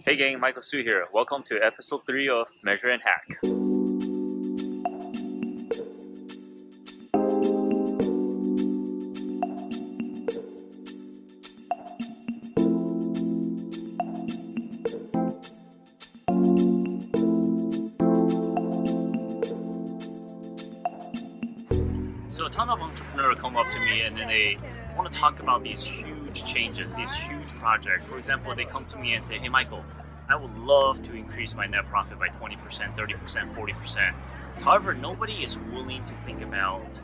Hey gang, Michael Su here. Welcome to episode 3 of Measure and Hack. So a ton of entrepreneurs come up to me and then they want to talk about these huge changes, these huge projects. For example, they come to me and say, hey Michael, I would love to increase my net profit by 20%, 30%, 40%. However, nobody is willing to think about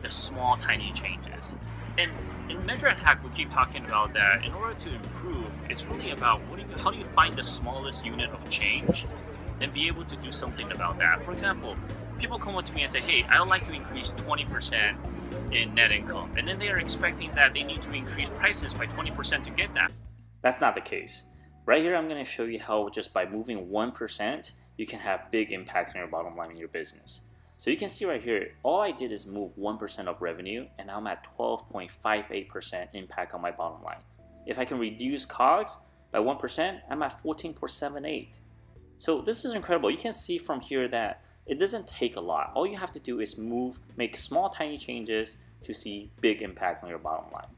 the small, tiny changes. And in Measure and Hack, we keep talking about that. In order to improve, it's really about how do you find the smallest unit of change and be able to do something about that. For example, people come up to me and say, hey, I would like to increase 20% in net income. And then they are expecting that they need to increase prices by 20% to get that. That's not the case. Right here, I'm going to show you how just by moving 1%, you can have big impacts on your bottom line in your business. So you can see right here, all I did is move 1% of revenue, and now I'm at 12.58% impact on my bottom line. If I can reduce COGS by 1%, I'm at 14.78. So this is incredible. You can see from here that it doesn't take a lot. All you have to do is make small, tiny changes to see big impact on your bottom line.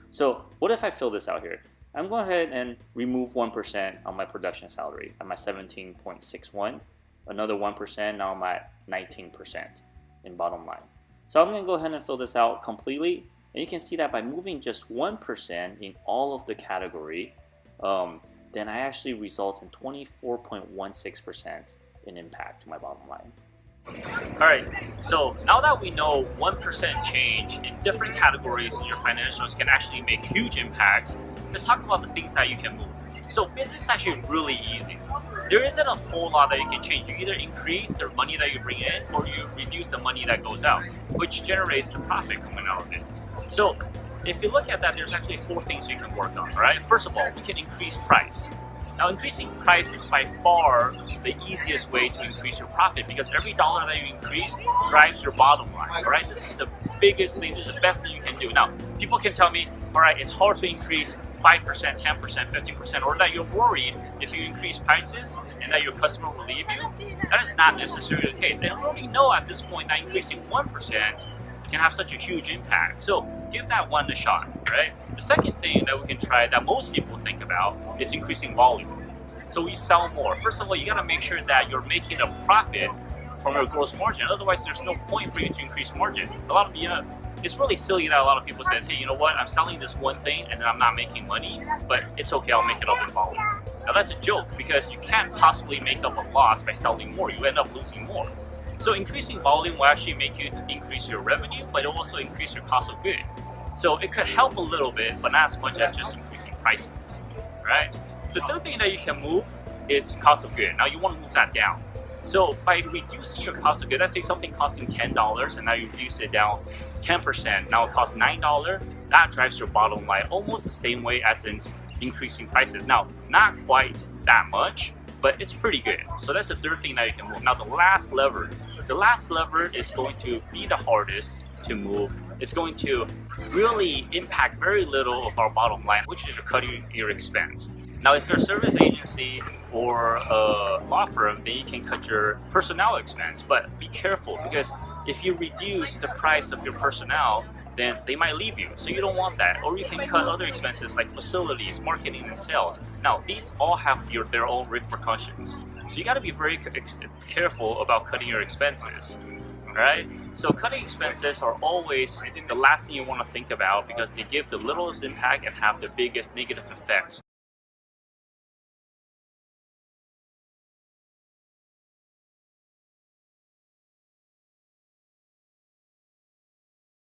So what if I fill this out here? I'm going to go ahead and remove 1% on my production salary. I'm at 17.61. Another 1%, now I'm at 19% in bottom line. So I'm going to go ahead and fill this out completely. And you can see that by moving just 1% in all of the category, then I actually results in 24.16% in impact to my bottom line. Alright, so now that we know 1% change in different categories in your financials can actually make huge impacts, let's talk about the things that you can move. So business is actually really easy. There isn't a whole lot that you can change. You either increase the money that you bring in or you reduce the money that goes out, which generates the profit coming out of it. So if you look at that, there's actually 4 things you can work on, right? First of all, we can increase price. Now, increasing price is by far the easiest way to increase your profit because every dollar that you increase drives your bottom line, all right? This is the biggest thing, this is the best thing you can do. Now, people can tell me, all right, it's hard to increase 5%, 10%, 50%, or that you're worried if you increase prices and that your customer will leave you. That is not necessarily the case. And we already know at this point that increasing 1% can have such a huge impact. So give that one a shot, right? The second thing that we can try that most people think about is increasing volume. So we sell more. First of all, you gotta make sure that you're making a profit from your gross margin. Otherwise, there's no point for you to increase margin. A lot of it's really silly that a lot of people says, hey, you know what? I'm selling this one thing and then I'm not making money, but it's okay, I'll make it up in volume. Now that's a joke because you can't possibly make up a loss by selling more. You end up losing more. So increasing volume will actually make you increase your revenue, but it will also increase your cost of good. So it could help a little bit, but not as much as just increasing prices, right? The third thing that you can move is cost of good. Now you want to move that down. So by reducing your cost of good, let's say something costing $10 and now you reduce it down 10%, now it costs $9, that drives your bottom line almost the same way as in increasing prices. Now, not quite that much, but it's pretty good. So that's the third thing that you can move. Now the last lever is going to be the hardest to move. It's going to really impact very little of our bottom line, which is cutting your expense. Now if you're a service agency or a law firm, then you can cut your personnel expense, but be careful because if you reduce the price of your personnel, then they might leave you. So you don't want that. Or you can cut other expenses like facilities, marketing, and sales. Now, these all have their own repercussions. So you gotta be very careful about cutting your expenses, all right? So cutting expenses are always the last thing you wanna think about because they give the littlest impact and have the biggest negative effects.